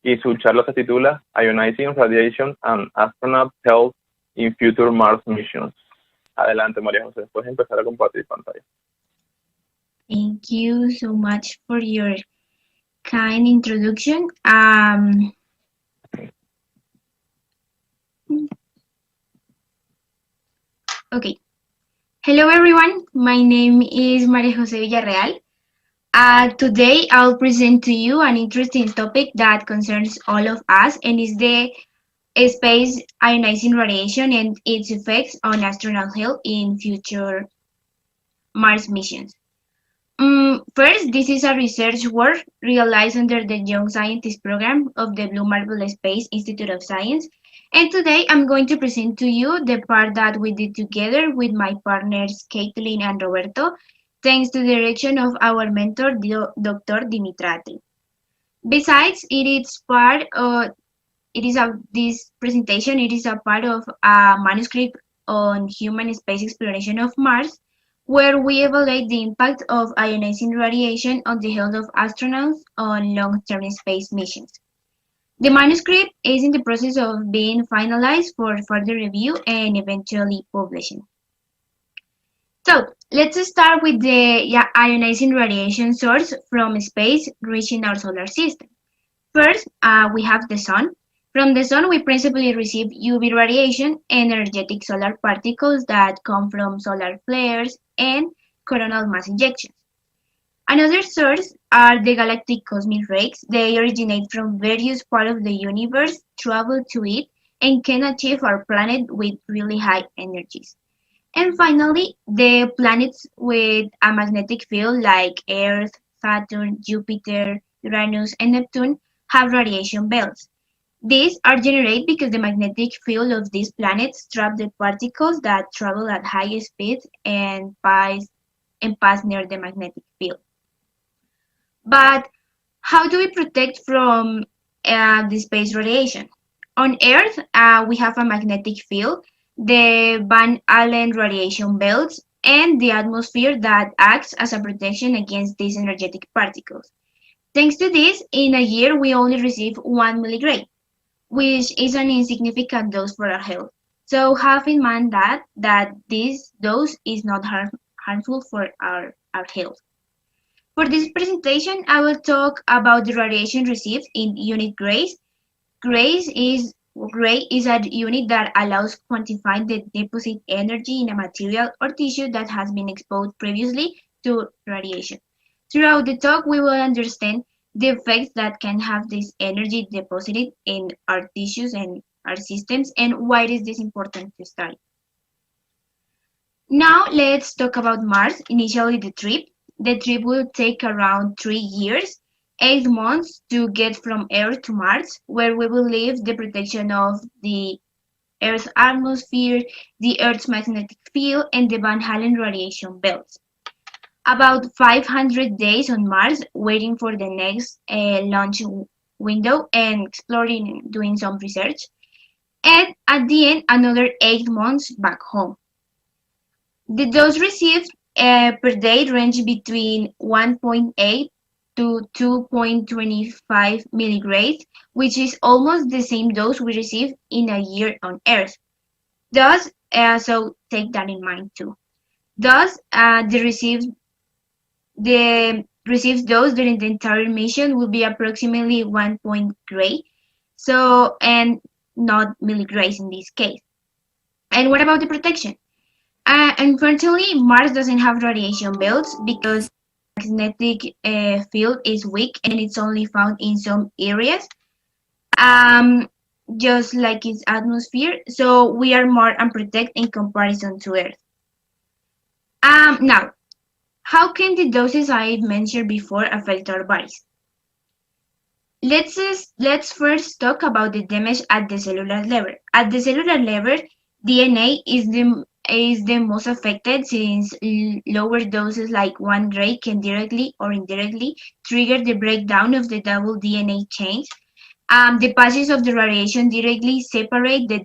y su charla se titula Ionizing Radiation and Astronaut Health in Future Mars Missions. Adelante, María José, puedes empezar a compartir pantalla. Thank you so much for your kind introduction. Okay. Hello, everyone. My name is María José Villarreal. Today, I'll present to you an interesting topic that concerns all of us, and is the space ionizing radiation and its effects on astronaut health in future Mars missions. First, this is a research work realized under the Young Scientist Program of the Blue Marble Space Institute of Science. And today I'm going to present to you the part that we did together with my partners Caitlin and Roberto, thanks to the direction of our mentor, Dr. Dimitrati. Besides, this presentation is a part of a manuscript on human space exploration of Mars, where we evaluate the impact of ionizing radiation on the health of astronauts on long-term space missions. The manuscript is in the process of being finalized for further review and eventually publishing. So, let's start with the ionizing radiation source from space reaching our solar system. First, we have the sun. From the sun, we principally receive UV radiation, energetic solar particles that come from solar flares and coronal mass ejections. Another source are the galactic cosmic rays. They originate from various parts of the universe, travel to it, and can achieve our planet with really high energies. And finally, the planets with a magnetic field like Earth, Saturn, Jupiter, Uranus, and Neptune have radiation belts. These are generated because the magnetic field of these planets trap the particles that travel at high speeds and pass near the magnetic field. But how do we protect from the space radiation? On Earth, we have a magnetic field, the Van Allen radiation belts, and the atmosphere that acts as a protection against these energetic particles. Thanks to this, in a year we only receive 1 milligray, which is an insignificant dose for our health. So have in mind that this dose is not harmful for our health. For this presentation, I will talk about the radiation received in unit grays. Gray is a unit that allows quantifying the deposit energy in a material or tissue that has been exposed previously to radiation. Throughout the talk, we will understand the effects that can have this energy deposited in our tissues and our systems, and why is this important to study. Now let's talk about Mars, initially the trip. The trip will take around 3 years, 8 months to get from Earth to Mars, where we will leave the protection of the Earth's atmosphere, the Earth's magnetic field, and the Van Allen radiation belts. About 500 days on Mars, waiting for the next launch window and exploring and doing some research. And at the end, another 8 months back home. The dose received per day range between 1.8 to 2.25 milligrays, which is almost the same dose we receive in a year on Earth. Thus, so take that in mind too. Thus, the received dose during the entire mission will be approximately 1 gray, so, and not milligrays in this case. And what about the protection? Unfortunately, Mars doesn't have radiation belts because the magnetic field is weak and it's only found in some areas, just like its atmosphere, so we are more unprotected in comparison to Earth. Now, how can the doses I mentioned before affect our bodies? Let's first talk about the damage at the cellular level. At the cellular level, DNA is the most affected, since lower doses like 1 gray can directly or indirectly trigger the breakdown of the double DNA chains. The passage of the radiation directly separate the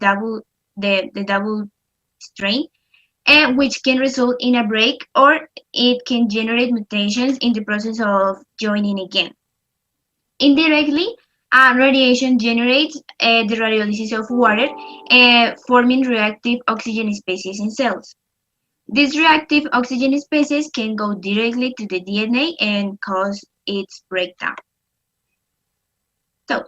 double strain, which can result in a break, or it can generate mutations in the process of joining again. Indirectly, Radiation generates the radiolysis of water, forming reactive oxygen species in cells. These reactive oxygen species can go directly to the DNA and cause its breakdown. So,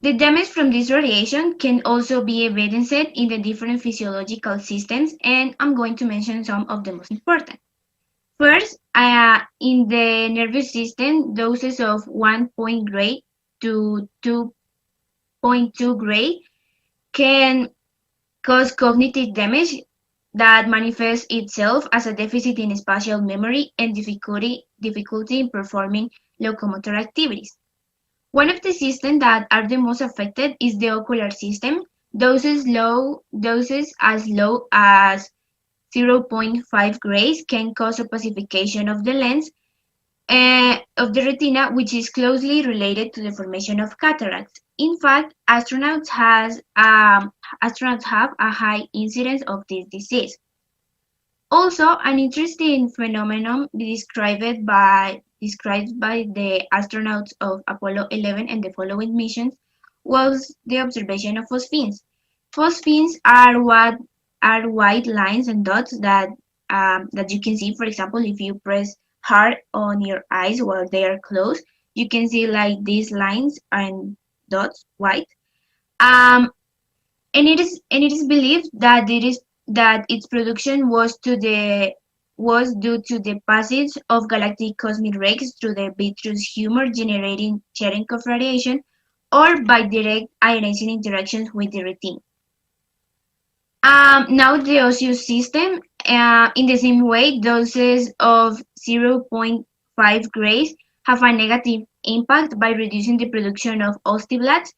the damage from this radiation can also be evidenced in the different physiological systems, and I'm going to mention some of the most important. First, in the nervous system, doses of 1 gray to 2.2 gray can cause cognitive damage that manifests itself as a deficit in spatial memory and difficulty in performing locomotor activities. One of the systems that are the most affected is the ocular system. Doses as low as 0.5 grays can cause opacification of the lens of the retina, which is closely related to the formation of cataracts. In fact, astronauts have a high incidence of this disease. Also, an interesting phenomenon described by the astronauts of Apollo 11 and the following missions was the observation of phosphenes. Phosphenes are white lines and dots that you can see. For example, if you press hard on your eyes while they are closed, you can see like these lines and dots white. And it is believed that its production was due to the passage of galactic cosmic rays through the vitreous humor, generating Cherenkov radiation, or by direct ionizing interactions with the retina. Now the osseous system, in the same way, doses of 0.5 grays have a negative impact by reducing the production of osteoblasts.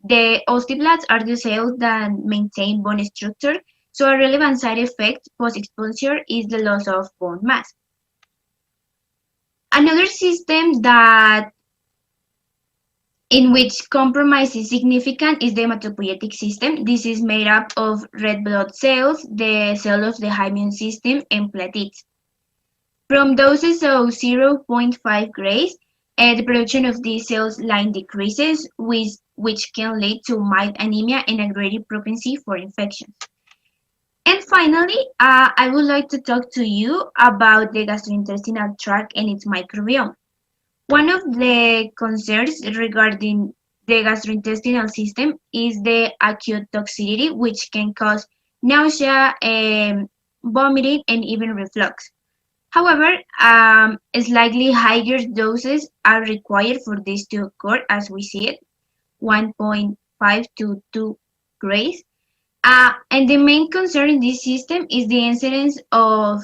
The osteoblasts are the cells that maintain bone structure, so a relevant side effect post-exposure is the loss of bone mass. Another system in which compromise is significant is the Metropolitic System. This is made up of red blood cells, the cells of the immune system, and platelets. From doses of 0.5 grays, the production of these cells line decreases, which can lead to mild anemia and a greater propensity for infections. And finally, I would like to talk to you about the gastrointestinal tract and its microbiome. One of the concerns regarding the gastrointestinal system is the acute toxicity, which can cause nausea, vomiting, and even reflux. However, slightly higher doses are required for this to occur, as we see it, 1.5 to 2 grays. And the main concern in this system is the incidence of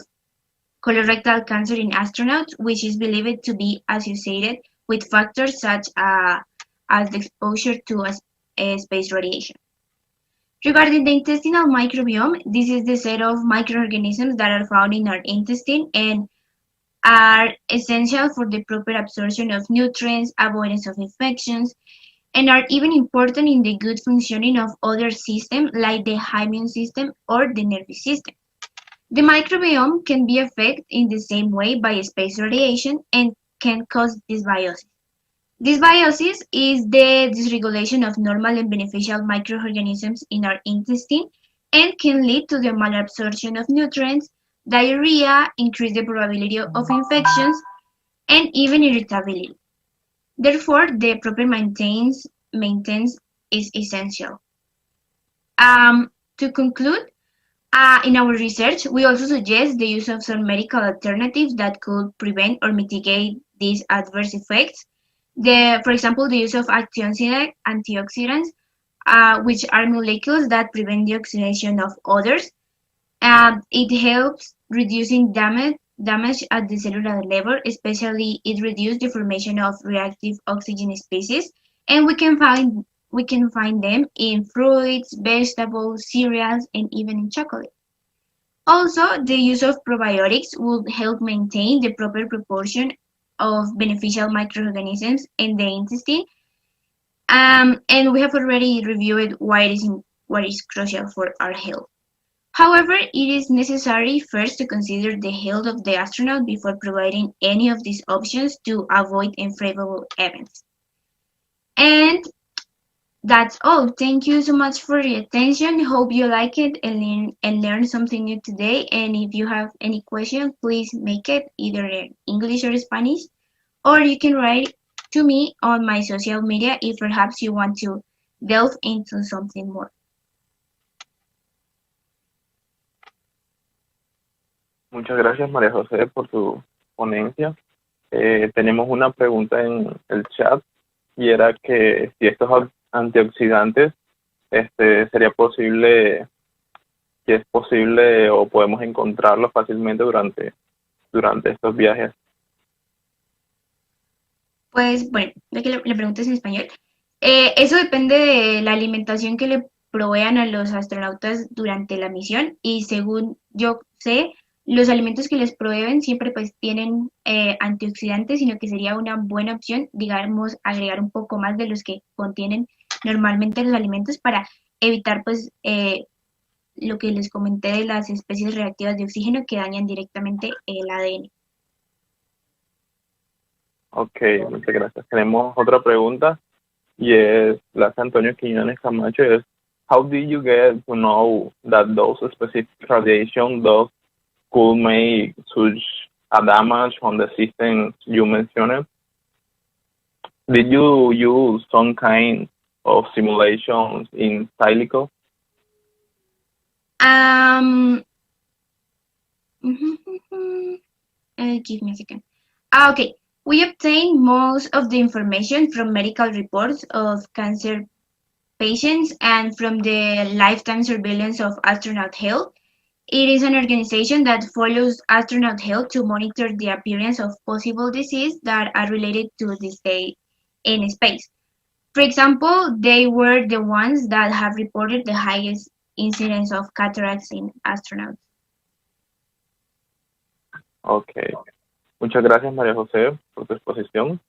colorectal cancer in astronauts, which is believed to be associated with factors such as the exposure to space radiation. Regarding the intestinal microbiome, this is the set of microorganisms that are found in our intestine and are essential for the proper absorption of nutrients, avoidance of infections, and are even important in the good functioning of other systems like the immune system or the nervous system. The microbiome can be affected in the same way by space radiation and can cause dysbiosis. Dysbiosis is the dysregulation of normal and beneficial microorganisms in our intestine and can lead to the malabsorption of nutrients, diarrhea, increase the probability of infections, and even irritability. Therefore, the proper maintenance is essential. To conclude, in our research, we also suggest the use of some medical alternatives that could prevent or mitigate these adverse effects. For example, the use of antioxidants, which are molecules that prevent the oxidation of others. It helps reducing damage at the cellular level, especially it reduces the formation of reactive oxygen species, and we can find them in fruits, vegetables, cereals, and even in chocolate. Also, the use of probiotics will help maintain the proper proportion of beneficial microorganisms in the intestine, and we have already reviewed what is crucial for our health. However, it is necessary first to consider the health of the astronaut before providing any of these options to avoid unfavorable events. And that's all. Thank you so much for your attention. Hope you like it and learn something new today. And if you have any question, please make it either in English or Spanish, or you can write to me on my social media if perhaps you want to delve into something more. Muchas gracias, María José, por tu ponencia. Tenemos una pregunta en el chat y era que si estos antioxidantes sería posible, si es posible o podemos encontrarlos fácilmente durante estos viajes. Pues bueno, ya que le preguntas en español, eso depende de la alimentación que le provean a los astronautas durante la misión y según yo sé, los alimentos que les proveen siempre pues tienen antioxidantes, sino que sería una buena opción, digamos, agregar un poco más de los que contienen normalmente los alimentos para evitar pues lo que les comenté de las especies reactivas de oxígeno que dañan directamente el ADN. Ok, muchas gracias. Tenemos otra pregunta y es la de Antonio Quiñones Camacho. Es, how did you get to know that those specific radiation does could make such a damage on the system you mentioned? Did you use some kind of simulations in silico? Give me a second. Okay. We obtain most of the information from medical reports of cancer patients and from the lifetime surveillance of astronaut health. It is an organization that follows astronaut health to monitor the appearance of possible diseases that are related to this stay in space. For example, they were the ones that have reported the highest incidence of cataracts in astronauts. Ok. Muchas gracias, María José, por tu exposición.